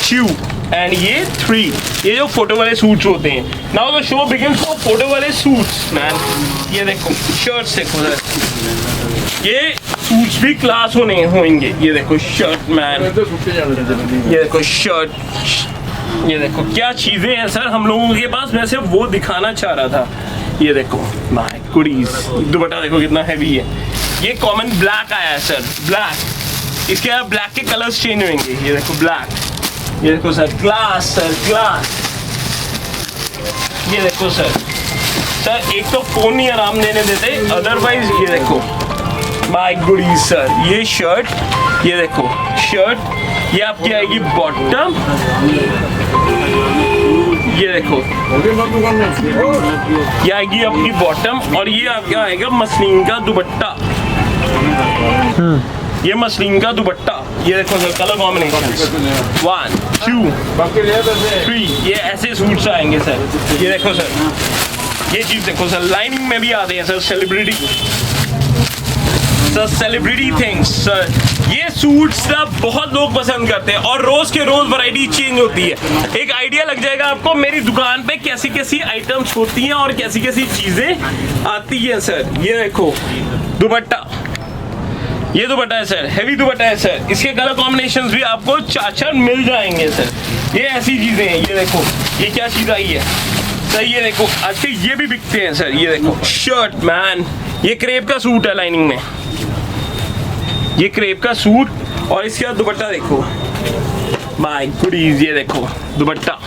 2 एंड ये 3। ये जो फोटो वाले सूट्स होते हैं। Now the show begins for photo वाले सूट्स मैन। ये देखो शर्ट्स देखो सर, ये सूट्स भी क्लास होंगे। ये देखो शर्ट मैन, ये देखो शर्ट, ये देखो क्या चीजें हैं सर हम लोगों के पास। मैं सिर्फ वो दिखाना चाह रहा था। ये देखो माय कुड़ीज, दुपट्टा देखो कितना हैवी है। ये कॉमन ब्लैक आया है सर, ब्लैक। इसके बाद ब्लैक के कलर्स चेंज होंगे। ये देखो ब्लैक, ये देखो सर क्लास सर क्लास। ये देखो सर एक तो फोन नहीं आराम देने देते, अदरवाइज ये देखो माय गुडीज सर। ये शर्ट, ये देखो शर्ट, ये आपकी आएगी बॉटम। ये देखो ये आएगी आपकी बॉटम, और ये आपका आएगा मसलिन का दुपट्टा। ये मसलिन का दुपट्टा। ये देखो सर कलर कॉम्बिनेशन 1 2 3। ये ऐसे सूट्स आएंगे सर। ये देखो सर, ये चीज देखो सर, लाइनिंग में भी आते हैं sir celebrity sir, celebrity things sir. ये सूट्स ना बहुत लोग पसंद करते हैं और रोज के रोज वैरायटी चेंज होती है। एक आइडिया लग जाएगा आपको मेरी दुकान पे कैसी कैसी आइटम्स होती हैं और कैसी कैसी चीजें आती हैं सर। ये देखो दुपट्टा, ये दुपट्टा है सर, हैवी दुपट्टा है सर। इसके कलर कॉम्बिनेशंस भी आपको 4 मिल जाएंगे सर। ये ऐसी चीजें हैं। ये देखो ये क्या चीज आई है सर, ये देखो आजकल ये भी बिकते हैं सर। ये देखो शर्ट मैन, ये क्रेप का सूट है लाइनिंग में, ये क्रेप का सूट, और इसके बाद दुपट्टा देखो माय गुडीज। ये देखो दुपट्टा,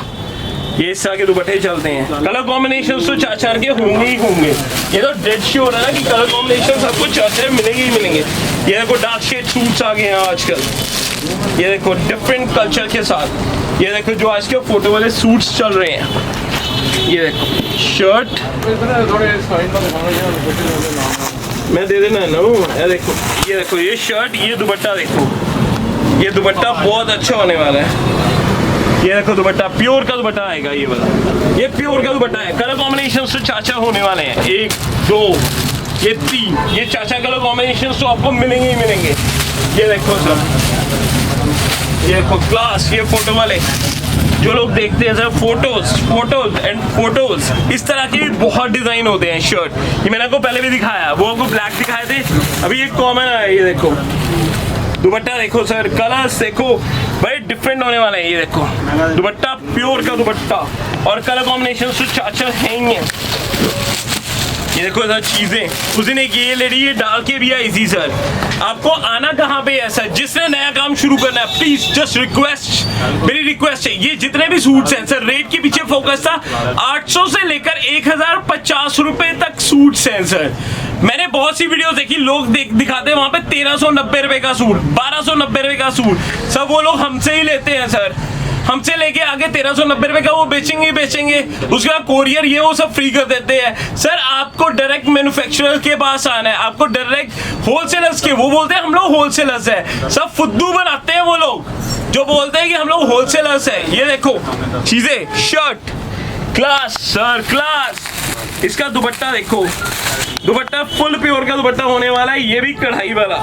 ये इस तरह के दुपट्टे चलते हैं। कलर कॉम्बिनेशन तो 4 के होंगे ही होंगे। ये तो डेड श्योर है ना कि कलर कॉम्बिनेशन आपको 4 मिलेंगे ही मिलेंगे। ये देखो डार्क शेड सूट्स आ गए हैं आजकल। ये देखो डिफरेंट कल्चर के साथ। ये देखो जो आज के फोटो वाले सूट्स चल रहे हैं। ये देखो शर्ट, मैं दे देना है ना। ये देखो ये शर्ट, ये दुपट्टा देखो, ये दुपट्टा बहुत अच्छा होने वाला है। ये देखो दुपट्टा प्योर का दुपट्टा आएगा, ये वाला ये प्योर का दुपट्टा है। कलर कॉम्बिनेशन तो 4 होने वाले हैं, 1 2 ये 3, ये 4 कलर कॉम्बिनेशन तो आपको मिलेंगे ही मिलेंगे। ये देखो सर, ये देखो क्लास, ये फोटो वाले जो लोग देखते हैं सर, फोटोज इस तरह के बहुत डिजाइन होते हैं शर्ट। ये मैंने आपको पहले भी दिखाया, वो आपको ब्लैक दिखाए थे, अभी ये कॉमन है। ये देखो दुपट्टा देखो सर, कलर्स देखो भाई डिफरेंट होने वाले हैं। ये देखो दुपट्टा प्योर का दुपट्टा, और कलर कॉम्बिनेशन तो 4 हैं ही हैं। ये देखो सर चीजें, उस दिन एक ये लेडी ये डाल के भी आई थी सर। आपको आना कहाँ पे है सर? जिसने नया काम शुरू करना है प्लीज जस्ट रिक्वेस्ट, मेरी रिक्वेस्ट है, ये जितने भी सूट्स हैं सर, रेट के पीछे फोकस था। 800 से लेकर 1050 रुपए तक सूट्स हैं सर। मैंने बहुत सी वीडियो देखी, लोग दिखाते हैं वहां पे 1390 रुपए का सूट, 1290 रुपए का सूट। सब वो लोग हमसे ही लेते हैं सर, हमसे लेके आगे 1390 रुपए का वो बेचेंगे, उसके बाद कोरियर ये वो सब फ्री कर देते हैं सर। आपको डायरेक्ट मैन्युफैक्चरर के पास आना है, आपको डायरेक्ट होलसेलर्स के, वो बोलते हैं हम लोग होलसेलर्स है, सब फुद्दू बनाते हैं वो लोग जो बोलते हैं कि हम लोग होलसेलर्स है। ये देखो चीजें, शर्ट क्लास सर, क्लास। इसका दुपट्टा देखो, दुपट्टा फुल प्योर का दुपट्टा होने वाला है, ये भी कढ़ाई वाला,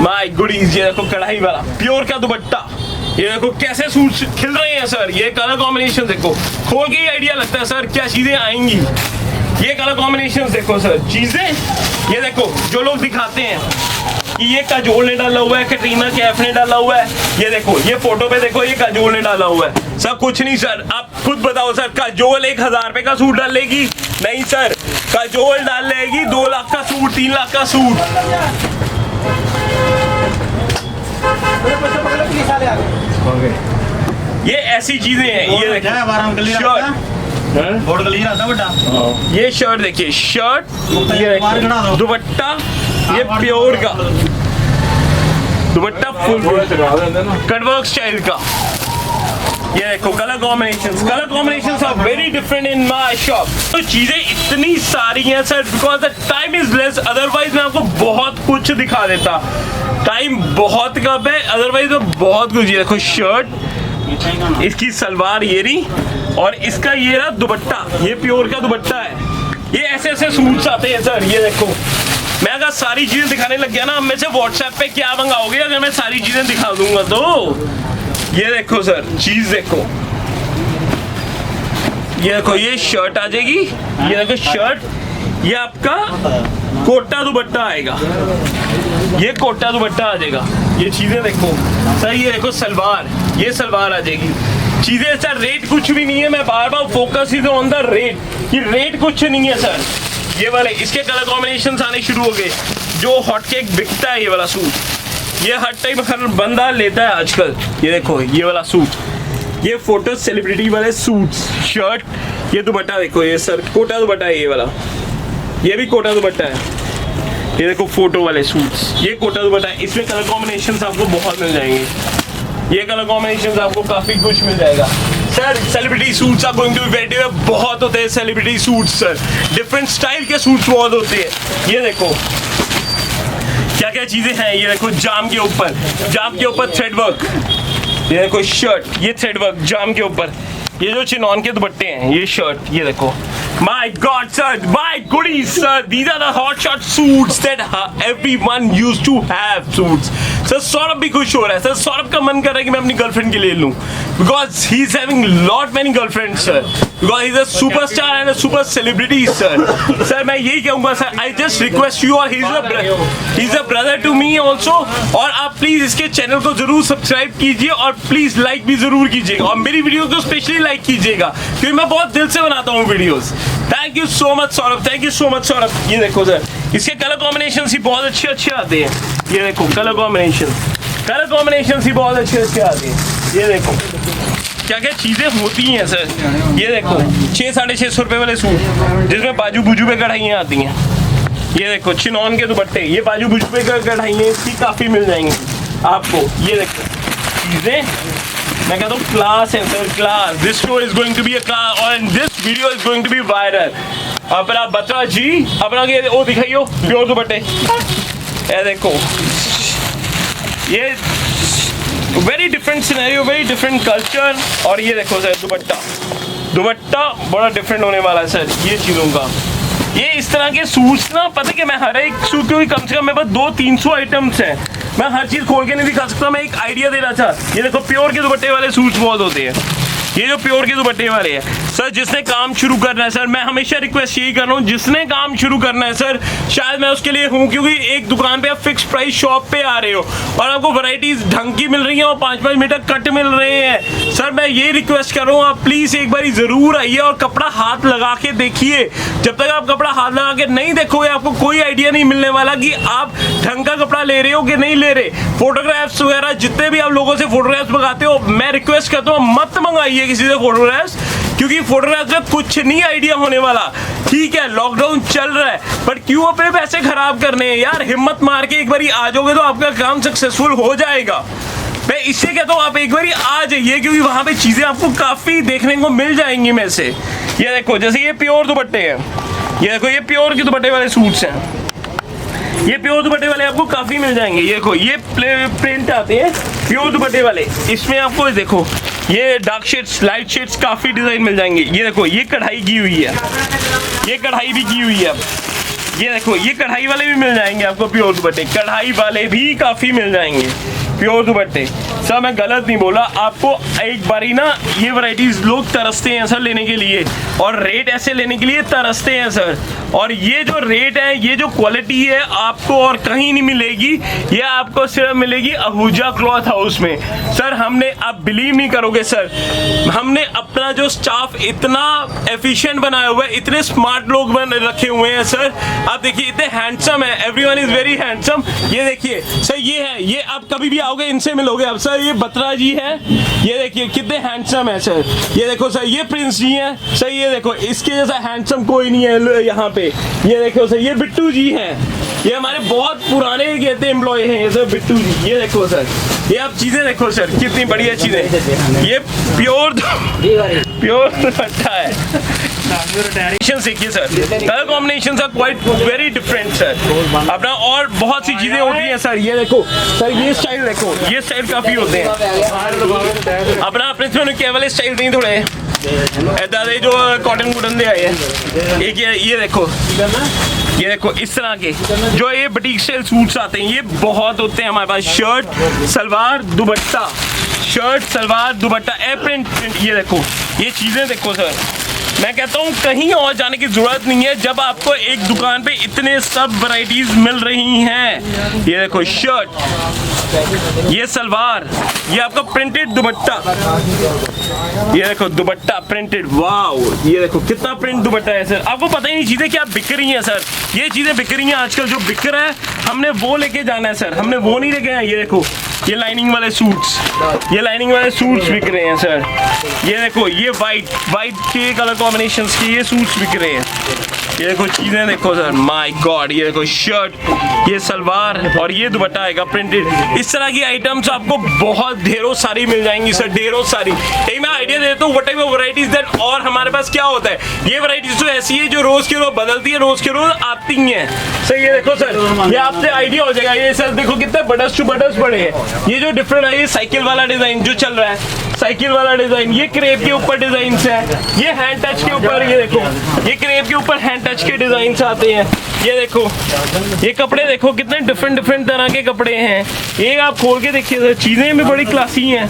माय गुडीज। ये देखो कढ़ाई वाला प्योर का दुपट्टा। ये देखो कैसे सूट खिल रहे हैं सर, ये कलर कॉम्बिनेशन देखो, खोल के ही आइडिया लगता है सर क्या चीजें आएंगी। ये कलर कॉम्बिनेशन देखो सर, चीजें ये देखो जो लोग दिखाते हैं कि ये काजोल ने डाला हुआ है, कैटरीना कैफ ने डाला हुआ है, ये देखो ये फोटो पे देखो ये काजोल ने डाला हुआ है सर। कुछ नहीं सर, आप खुद बताओ सर, काजोल 1000 रुपए का सूट डालेगी? नहीं सर, काजोल डाल लेगी 2 लाख का सूट, 3 लाख का सूट। ये ऐसी चीजें हैं, ये देखिए ये शर्ट देखिए, शर्ट, ये दुपट्टा, ये प्योर का दुपट्टा फुल कटवर्क स्टाइल का। ये देखो colour combinations are very different in my shop. तो चीजें इतनी सारी हैं sir, because the time is less, otherwise मैं आपको बहुत कुछ दिखा देता। टाइम बहुत कम है, अदरवाइज मैं बहुत कुछ। ये देखो शर्ट, इसकी सलवार ये रही, और इसका ये रहा दुपट्टा, ये प्योर का दुपट्टा है। ये ऐसे ऐसे सूट्स आते हैं सर। ये देखो मैं अगर सारी चीजें दिखाने लग गया ना, मैं से व्हाट्सएप पे क्या मंगाओगे अगर मैं सारी चीजें दिखा दूंगा तो। ये देखो सर चीज देखो, ये देखो ये शर्ट आ जाएगी, ये देखो शर्ट, ये आपका कोटा दुपट्टा आएगा, ये कोटा दुपट्टा आ जाएगा। ये चीजें देखो सर, ये देखो सलवार, ये सलवार आ जाएगी। चीजें सर रेट कुछ भी नहीं है, मैं बार बार focus is on the rate, कि रेट कुछ नहीं है सर। ये वाले इसके कलर कॉम्बिनेशन आने शुरू हो गए, जो हॉटकेक बिकता है ये वाला सूट, ये हर टाइम हर बंदा लेता है आजकल। ये देखो ये वाला सूट, ये फोटो सेलिब्रिटी वाले सूट्स, शर्ट, ये दुपट्टा देखो, ये सर कोटा दुपट्टा है ये वाला, ये भी कोटा दुपट्टा है। ये देखो फोटो वाले सूट्स, ये कोटा दुपट्टा है। इसमें कलर कॉम्बिनेशंस आपको बहुत मिल जाएंगे, ये कलर कॉम्बिनेशंस आपको काफी कुछ मिल जाएगा sir. Celebrity suits are going to be very बहुत होते हैं celebrity suits sir, different style के सूट्स बहुत होते हैं। ये देखो क्या क्या चीजें हैं, ये देखो जाम के ऊपर थ्रेड वर्क, ये देखो शर्ट, ये थ्रेड वर्क जाम के ऊपर, ये जो चिनॉन के दुपट्टे हैं, ये शर्ट, ये देखो। My God, sir, my goodies, sir. These are the hot shot suits that everyone used to have suits. Sir Saurabh भी खुश हो रहा है सर, सौरभ का मन कर रहा है कि मैं अपनी गर्लफ्रेंड के लिए लूँ, because he is having lot many girlfriends sir, because he is a superstar and a super celebrity sir. Sir मैं यही कहूँगा sir, I just request you, और he is a brother to me also, और आप please इसके channel को जरूर subscribe कीजिए और प्लीज लाइक भी जरूर कीजिएगा, और मेरी वीडियो को स्पेशली लाइक कीजिएगा क्योंकि मैं बहुत दिल से बनाता हूँ videos. Thank you so much Saurabh, thank you so much Saurabh. ये देखो सर इसके कलर कॉम्बिनेशन ही बहुत अच्छे आते हैं, ये देखो कलर कॉम्बिनेशन ही बहुत अच्छे आते हैं। ये देखो क्या क्या चीजें होती हैं सर। ये देखो 600-650 रुपए वाले सूट जिसमें बाजू बुजू पे कढ़ाइयाँ आती हैं। ये देखो चिनॉन के दुपट्टे, ये बाजू बुजू पे कढ़ाइयाँ इसकी काफी मिल जाएंगी आपको। ये देखो चीजें, मैं कहता हूँ क्लास है sir, class. This show is going to be a class और this video is going to be viral. अपना बता जी, अपना के वो दिखाइयो प्योर दुपट्टे, ये देखो ये very different scenario, very different culture. और ये देखो सर दुपट्टा बड़ा डिफरेंट होने वाला है सर ये चीज़ों का। ये इस तरह के सूट्स ना, पता कि मैं हर एक सूट के कम से कम मेरे पास 200-300 आइटम्स हैं, मैं हर चीज़ खोल के नहीं दिखा सकता, मैं एक आइडिया दे रहा था। ये देखो प्योर के दुपट्टे वाले सूट्स बहुत होते हैं, ये जो प्योर के दुपट्टे वाले हैं सर, जिसने काम शुरू करना है सर, मैं हमेशा रिक्वेस्ट यही कर रहा हूँ, जिसने काम शुरू करना है सर, शायद मैं उसके लिए हूँ, क्योंकि एक दुकान पे आप फिक्स प्राइस शॉप पे आ रहे हो और आपको वैरायटीज ढंग की मिल रही है और 5-5 मीटर कट मिल रहे हैं सर। मैं ये रिक्वेस्ट कर रहा हूँ, आप प्लीज एक बार जरूर आइए और कपड़ा हाथ लगा के देखिए। जब तक आप कपड़ा हाथ लगा के नहीं देखोगे, आपको कोई आइडिया नहीं मिलने वाला कि आप ढंग का कपड़ा ले रहे हो कि नहीं ले रहे। फोटोग्राफ्स वगैरह जितने भी आप लोगों से फोटोग्राफ्स मंगाते हो, मैं रिक्वेस्ट करता हूँ मत मंगाइए किसी से फोटोग्राफ्स, क्योंकि फोटोग्राफ्स में कुछ नहीं आइडिया होने वाला। ठीक है, लॉकडाउन चल रहा है, बट क्यों अपने पैसे खराब करने हैं यार। हिम्मत मार के एक बारी आ जाओगे तो आपका काम सक्सेसफुल हो जाएगा। मैं इससे कहता हूँ आप एक बारी आ जाइए, क्योंकि वहां पे चीजें आपको काफी देखने को मिल जाएंगी। में से ये देखो, जैसे ये प्योर दुपट्टे हैं, ये देखो ये प्योर के दुपट्टे वाले सूट्स हैं, ये प्योर दुपट्टे वाले आपको काफी मिल जाएंगे। ये देखो ये प्रिंट आते हैं प्योर दुपट्टे वाले, इसमें आपको देखो ये डार्क शेड्स, लाइट शेड्स, काफी डिजाइन मिल जाएंगे। ये देखो ये कढ़ाई की हुई है, ये कढ़ाई भी की हुई है। ये देखो ये कढ़ाई वाले भी मिल जाएंगे आपको, प्योर दुपट्टे कढ़ाई वाले भी काफी मिल जाएंगे प्योर दुपट्टे। सर मैं गलत नहीं बोला, आपको एक बारी ना ये वैरायटीज लोग तरसते हैं सर लेने के लिए, और रेट ऐसे लेने के लिए तरसते हैं सर। और ये जो रेट है, ये जो क्वालिटी है, आपको और कहीं नहीं मिलेगी, ये आपको सिर्फ मिलेगी आहूजा क्लॉथ हाउस में। सर हमने, आप बिलीव नहीं करोगे सर, हमने अपना जो स्टाफ इतना एफिशिएंट बनाया हुआ है, इतने स्मार्ट लोग बन रखे हुए हैं सर। आप देखिए इतने हैंडसम है, एवरीवन इज वेरी हैंडसम। ये देखिए सर, ये है, ये आप कभी भी आओगे इनसे मिलोगे आप सर। ये बत्रा जी है, ये देखिए कितने हैंडसम है सर। ये देखो सर, ये प्रिंस जी हैं सर, ये देखो इसके जैसा हैंडसम कोई नहीं है यहाँ पे। ये देखो सर, ये बिट्टू जी हैं, ये हमारे बहुत पुराने कहते एम्प्लॉय हैं ये सर, बिट्टू जी। ये देखो सर, ये आप चीजें देखो सर, कितनी बढ़िया चीजें। ये प्योर दुपट्टा है। देखिए sir, colour combination are quite very different sir अपना, और बहुत सी चीजें होती हैं सर। ये देखो सर, ये स्टाइल देखो, ये स्टाइल काफी होते हैं अपना, अपने केवल स्टाइल नहीं थोड़े ऐदा दे जो कॉटन कुटन दे आए हैं। एक ये देखो, ये देखो इस तरह के जो ये बुटीक स्टाइल सूट्स आते हैं, ये बहुत होते हैं हमारे पास। शर्ट सलवार दुपट्टा, शर्ट सलवार दुपट्टा, ए प्रिंट। ये देखो ये चीजें देखो सर, मैं कहता हूँ कहीं और जाने की जरूरत नहीं है जब आपको एक दुकान पे इतने सब वैरायटीज मिल रही हैं। ये देखो शर्ट, ये सलवार, ये आपका प्रिंटेड दुपट्टा, ये देखो दुपट्टा प्रिंटेड, वाओ। ये देखो कितना प्रिंट दुपट्टा है सर, आपको पता ही नहीं चीजें क्या बिक रही हैं सर। ये चीजें बिक रही हैं आजकल, जो बिक रहा है हमने वो लेके जाना है सर, हमने वो नहीं लेके आए। ये देखो ये लाइनिंग वाले सूट्स, ये लाइनिंग वाले सूट्स बिक रहे हैं सर। ये देखो ये वाइट के कलर कॉम्बिनेशंस के ये सूट्स बिक रहे हैं। ये देखो चीजें देखो सर, माय गॉड। ये देखो शर्ट, ये सलवार और ये दुपट्टा आएगा प्रिंटेड। इस तरह की आइटम्स आपको बहुत ढेरों सारी मिल जाएंगी सर, ढेरों सारी। एक मैं आइडिया देता हूँ what type of varieties that. और हमारे पास क्या होता है, ये वैरायटीज तो ऐसी है जो रोज के रोज बदलती है, रोज के रोज आती हैं सर। ये देखो सर, ये आपसे आइडिया हो जाएगा। ये सर देखो कितने बटर्स टू बटर्स पड़े हैं। ये जो डिफरेंट है, ये साइकिल वाला डिजाइन जो चल रहा है, साइकिल वाला डिजाइन, ये क्रेप के ऊपर डिजाइन है, ये हैंड टच के ऊपर। ये देखो ये क्रेप के ऊपर हैंड टच के डिजाइन आते हैं। ये देखो ये कपड़े देखो कितने डिफरेंट तरह के कपड़े हैं। एक आप खोल के देखिए सर, चीजें भी बड़ी क्लासी हैं।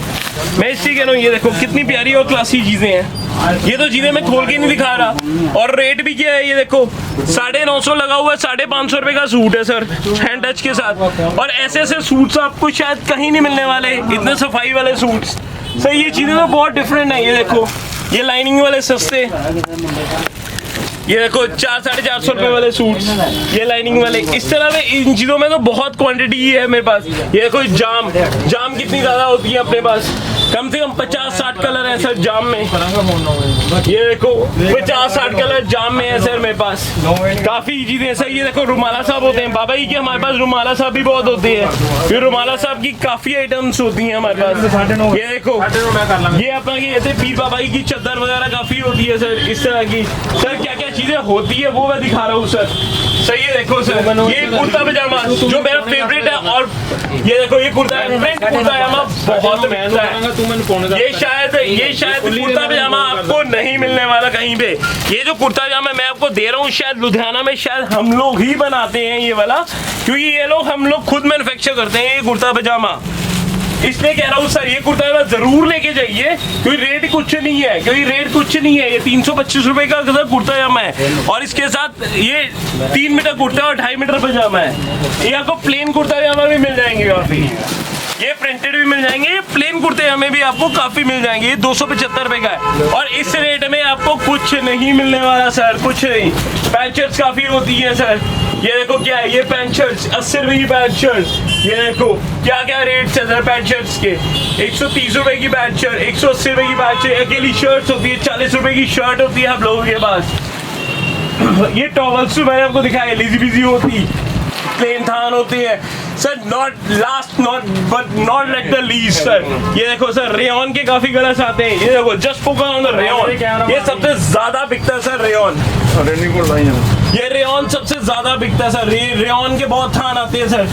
मैं इससे कह रहा हूँ, ये देखो कितनी प्यारी और क्लासी चीजें हैं। ये तो चीजें मैं खोल के नहीं दिखा रहा। और रेट भी क्या है, ये देखो 950 लगा हुआ है, 550 रुपए का सूट है सर हैंड टच के साथ। और ऐसे ऐसे सूट्स आपको शायद कहीं नहीं मिलने वाले, इतने सफाई वाले सूट्स सर। ये चीजें तो बहुत डिफरेंट है। ये देखो ये लाइनिंग वाले सस्ते, ये देखो 400-450 रुपए वाले सूट्स, ये लाइनिंग वाले। इस तरह में इन चीजों में तो बहुत क्वांटिटी है मेरे पास। ये देखो जाम कितनी ज्यादा होती है अपने पास, कम से कम 50-60 कलर है सर जाम में। ये देखो 50-60 कलर जाम में है सर मेरे पास, काफी चीजें हैं सर। ये देखो रुमाला साहब होते हैं, बाबा जी के हमारे पास रुमाला साहब भी बहुत होते हैं। ये रुमाला साहब की काफी आइटम्स होती हैं हमारे पास। ये देखो ये अपना ऐसे पीर बाबा जी की चादर वगैरह काफी होती है सर। इस तरह की सर क्या क्या चीजें होती है वो मैं दिखा रहा हूँ सर। सही है, देखो सर ये कुर्ता पजामा जो मेरा फेवरेट है। और ये देखो ये कुर्ता पजामा बहुत महंगा है। ये शायद कुर्ता पजामा आपको नहीं मिलने वाला कहीं पे। ये जो कुर्ता पजामा मैं आपको दे रहा हूँ, शायद लुधियाना में शायद हम लोग ही बनाते हैं ये वाला, क्योंकि ये लोग हम लोग खुद मैन्युफैक्चर करते हैं ये कुर्ता पजामा। इसलिए कह रहा हूँ सर ये कुर्ता पजामा जरूर लेके जाइए, क्योंकि रेट कुछ नहीं है, ये 325 रुपए का कुर्ता पजामा है और इसके साथ ये 3 मीटर कुर्ता और 2.5 मीटर पजामा है। ये आपको प्लेन कुर्ता पजामा भी मिल जाएंगे काफी, ये प्रिंटेड भी मिल जाएंगे, ये प्लेन कुर्ते हमें भी आपको काफी मिल जाएंगे। ये 275 रुपए का है और इस रेट में आपको कुछ नहीं मिलने वाला सर, कुछ नहीं। पैंट शर्ट्स काफी होती है सर, ये देखो क्या है, ये पैंट शर्ट्स 80 रुपए की पैंट शर्ट, ये देखो क्या क्या रेट्स है सर पैंट शर्ट्स के। 130 रुपए की पैंट शर्ट, 180 रुपए की पैंट शर्ट, अकेली शर्ट्स होती है, 40 रुपए की शर्ट होती है आप लोगों के पास। ये टॉवल्स मैंने आपको दिखाया, लिजी बिजी होती, प्लेन थान होती है sir, not last not but not like the least sir. ये देखो सर रेयन के काफी कलर्स आते हैं, ये देखो just focus on the rayon, ये सबसे ज्यादा बिकता है सर रेयन, ये रेयन सबसे ज्यादा बिकता है सर, रेयन के बहुत थान आते हैं sir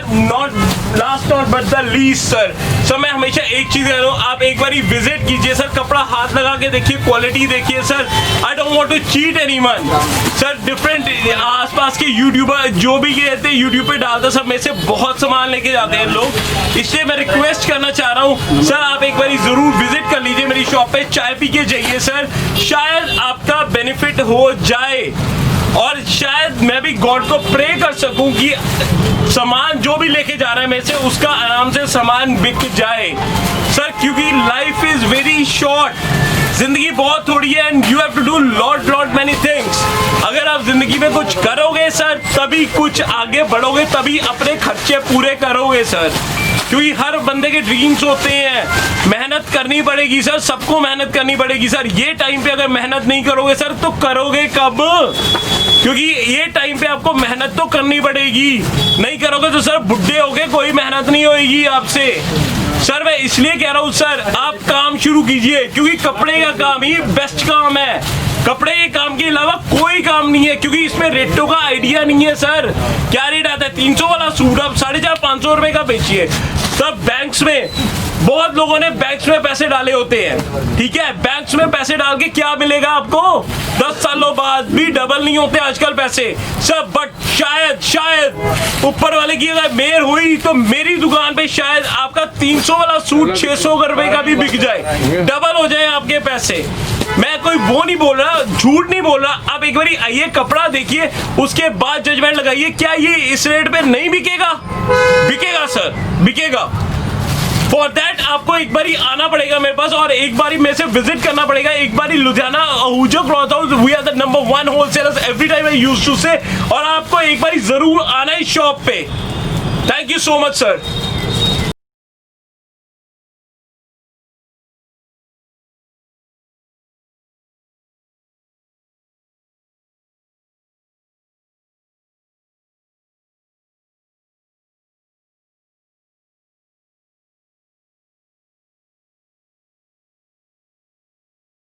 not last not but the least sir. मैं हमेशा एक चीज कह रहा हूँ, आप एक बार विजिट कीजिए सर, कपड़ा हाथ लगा के देखिए, क्वालिटी देखिए sir. I don't want to cheat anyone sir, different आसपास के यूट्यूबर जो भी कहते हैं यूट्यूब पे डालते सब में से बहुत सामान लेके जाते हैं लोग, इसलिए मैं रिक्वेस्ट करना चाह रहा हूँ सर आप एक बार जरूर विजिट कर लीजिए मेरी शॉप पे, चाय पी के जाइए सर, शायद आपका बेनिफिट हो जाए और शायद मैं भी गॉड को प्रे कर सकूं कि सामान जो भी लेके जा रहा है मेरे से उसका आराम से सामान बिक जाए सर, क्योंकि लाइफ इज वेरी शॉर्ट, जिंदगी बहुत थोड़ी है and you have to do lot many things. अगर आप जिंदगी में कुछ करोगे सर तभी कुछ आगे बढ़ोगे, तभी अपने खर्चे पूरे करोगे सर, क्योंकि हर बंदे के ड्रीम्स होते हैं, मेहनत करनी पड़ेगी सर, सबको मेहनत करनी पड़ेगी सर। ये टाइम पे अगर मेहनत नहीं करोगे सर तो करोगे कब, क्योंकि ये टाइम पे आपको मेहनत तो करनी पड़ेगी, नहीं करोगे तो सर बुढ़े होगे कोई मेहनत नहीं होगी आपसे सर। मैं इसलिए कह रहा हूँ सर आप काम शुरू कीजिए, क्योंकि कपड़े का काम ही बेस्ट काम है, कपड़े के काम के अलावा कोई काम नहीं है, क्योंकि इसमें रेटों का आइडिया नहीं है सर। क्या रेट आता है 300 वाला सूट आप 450-500 रुपए का बेचिए। तब बैंक्स में बहुत लोगों ने बैंक्स में पैसे डाले होते हैं, ठीक है, बैंक्स में पैसे डाल के क्या मिलेगा आपको, 10 सालों बाद भी डबल नहीं होते आजकल पैसे सब। बट शायद ऊपर वाले की अगर मेहर हुई तो मेरी दुकान पे शायद आपका 300 वाला सूट 600 रुपए का भी बिक जाए, डबल हो जाए आपके पैसे। मैं कोई वो नहीं बोल रहा, झूठ नहीं बोल रहा, आप एक बार आइए कपड़ा देखिए उसके बाद जजमेंट लगाइए, क्या ये इस रेट पे नहीं बिकेगा, बिकेगा सर, बिकेगा। फॉर दैट आपको एक बारी आना पड़ेगा मेरे पास और एक बारी मेरे से विजिट करना पड़ेगा, एक बारी Ludhiana Ahuja cloth house, we are the number 1 wholesalers every time I used to say, और आपको एक बारी जरूर आना है शॉप पे। Thank you so much sir.